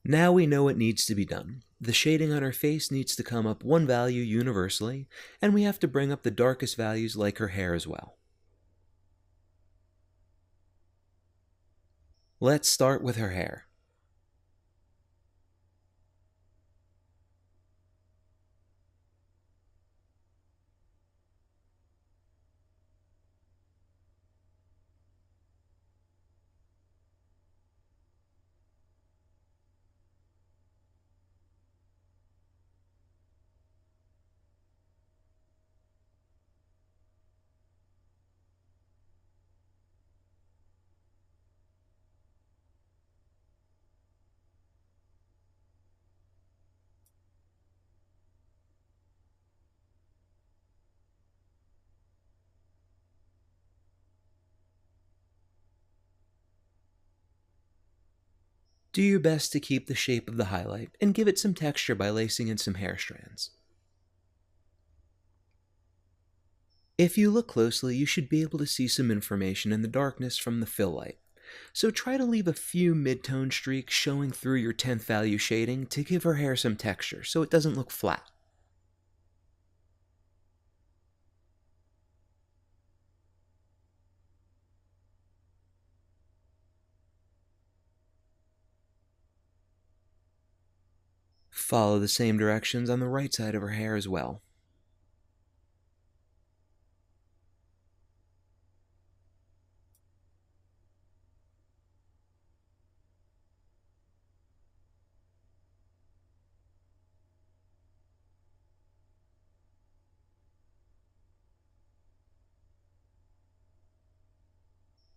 Now we know what needs to be done. The shading on her face needs to come up one value universally, and we have to bring up the darkest values like her hair as well. Let's start with her hair. Do your best to keep the shape of the highlight and give it some texture by lacing in some hair strands. If you look closely, you should be able to see some information in the darkness from the fill light. So try to leave a few mid-tone streaks showing through your 10th value shading to give her hair some texture so it doesn't look flat. Follow the same directions on the right side of her hair as well.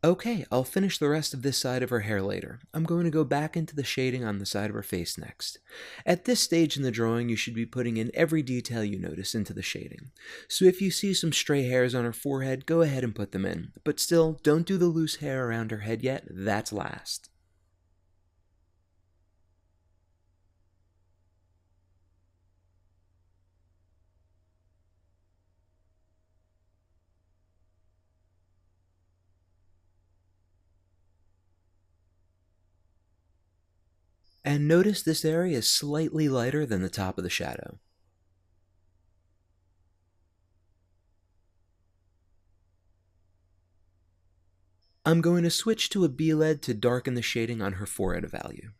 Okay, I'll finish the rest of this side of her hair later. I'm going to go back into the shading on the side of her face next. At this stage in the drawing, you should be putting in every detail you notice into the shading. So if you see some stray hairs on her forehead, go ahead and put them in. But still, don't do the loose hair around her head yet, that's last. And notice this area is slightly lighter than the top of the shadow. I'm going to switch to a B-lead to darken the shading on her forehead value.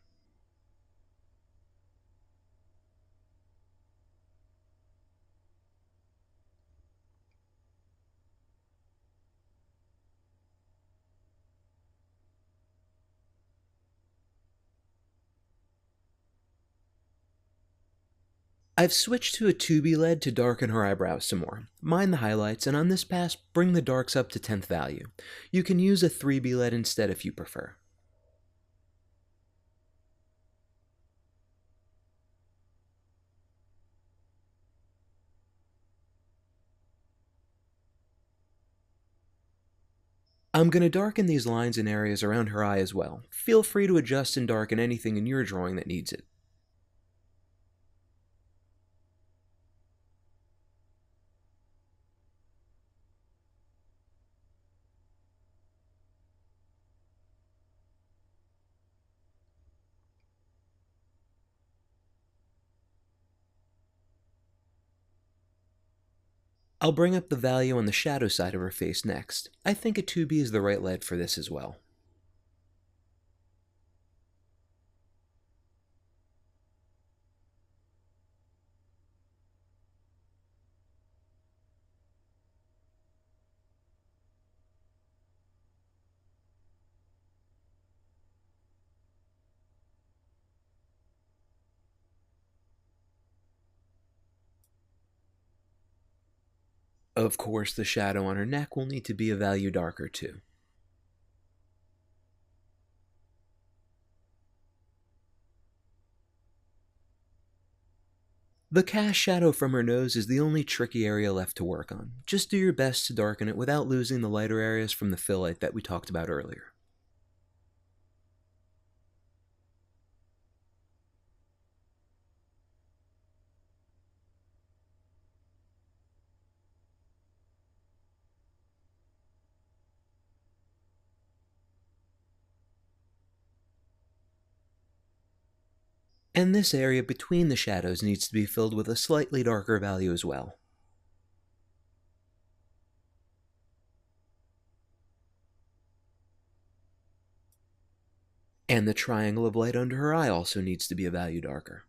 I've switched to a 2B lead to darken her eyebrows some more. Mind the highlights, and on this pass, bring the darks up to 10th value. You can use a 3B lead instead if you prefer. I'm going to darken these lines and areas around her eye as well. Feel free to adjust and darken anything in your drawing that needs it. I'll bring up the value on the shadow side of her face next. I think a 2B is the right lead for this as well. Of course, the shadow on her neck will need to be a value darker too. The cast shadow from her nose is the only tricky area left to work on. Just do your best to darken it without losing the lighter areas from the fill light that we talked about earlier. And this area between the shadows needs to be filled with a slightly darker value as well. And the triangle of light under her eye also needs to be a value darker.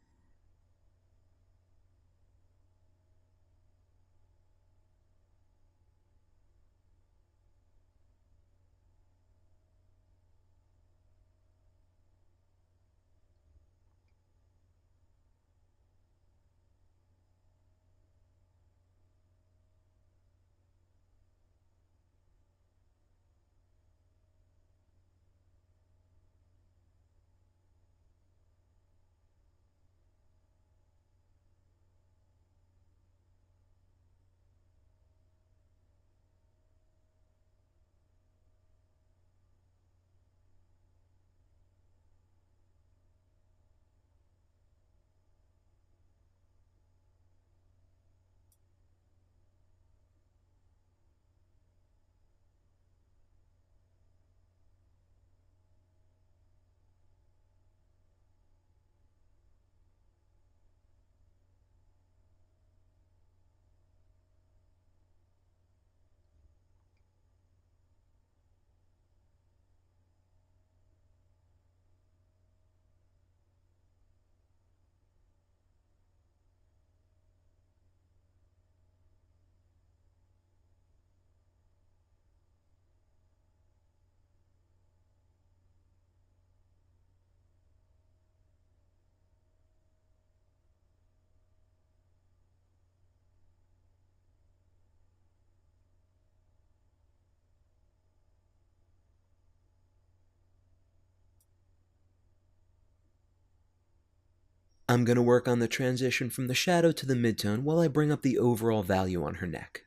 I'm going to work on the transition from the shadow to the midtone while I bring up the overall value on her neck.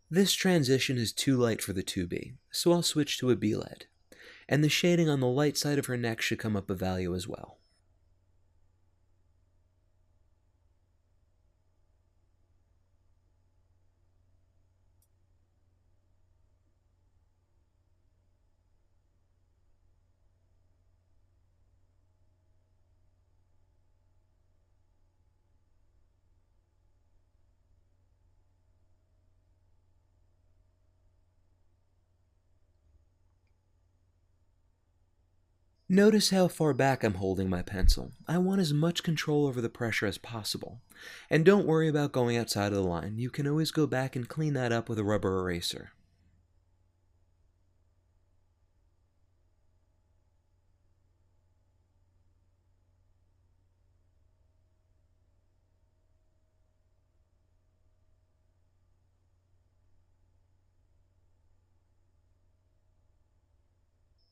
This transition is too light for the 2B, so I'll switch to a B-lead, and the shading on the light side of her neck should come up a value as well. Notice how far back I'm holding my pencil. I want as much control over the pressure as possible. And don't worry about going outside of the line. You can always go back and clean that up with a rubber eraser.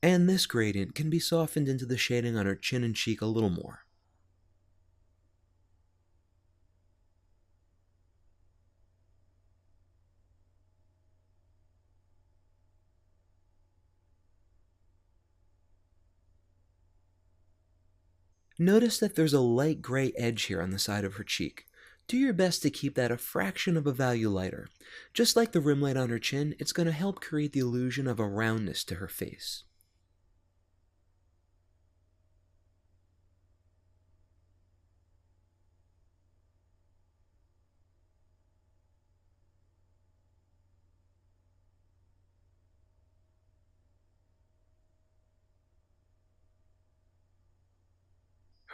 And this gradient can be softened into the shading on her chin and cheek a little more. Notice that there's a light gray edge here on the side of her cheek. Do your best to keep that a fraction of a value lighter. Just like the rim light on her chin, it's going to help create the illusion of a roundness to her face.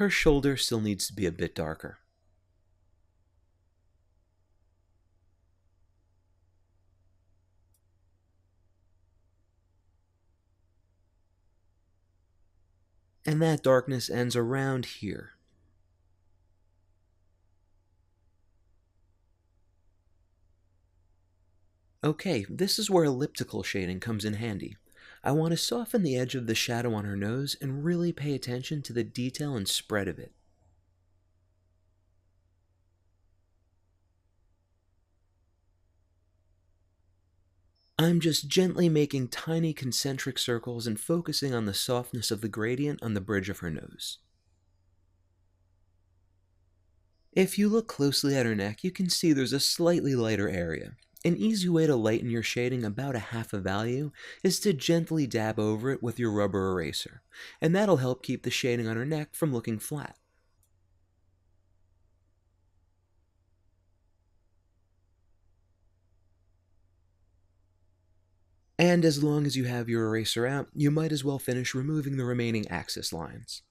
Her shoulder still needs to be a bit darker. And that darkness ends around here. Okay, this is where a liptical shading comes in handy. I want as much control over the pressure as possible. And don't worry about going outside of the line. You can always go back and clean that up with a rubber eraser. I want to soften the edge of the shadow on her nose and really pay attention to the detail and spread of it. I'm just gently making tiny concentric circles and focusing on the softness of the gradient on the bridge of her nose. If you look closely at her neck, you can see there's a slightly lighter area. An easy way to lighten your shading about a half a value is to gently dab over it with your rubber eraser, and that'll help keep the shading on her neck from looking flat. And as long as you have your eraser out, you might as well finish removing the remaining axis lines.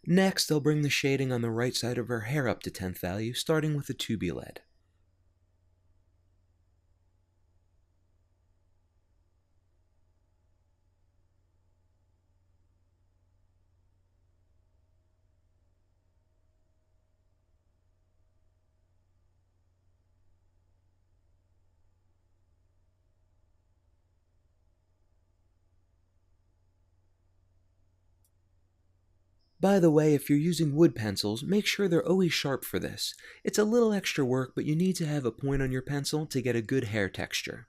Next, I'll bring the shading on the right side of her hair up to 10th value, starting with the 2B lead. By the way, if you're using wood pencils, make sure they're always sharp for this. It's a little extra work, but you need to have a point on your pencil to get a good hair texture.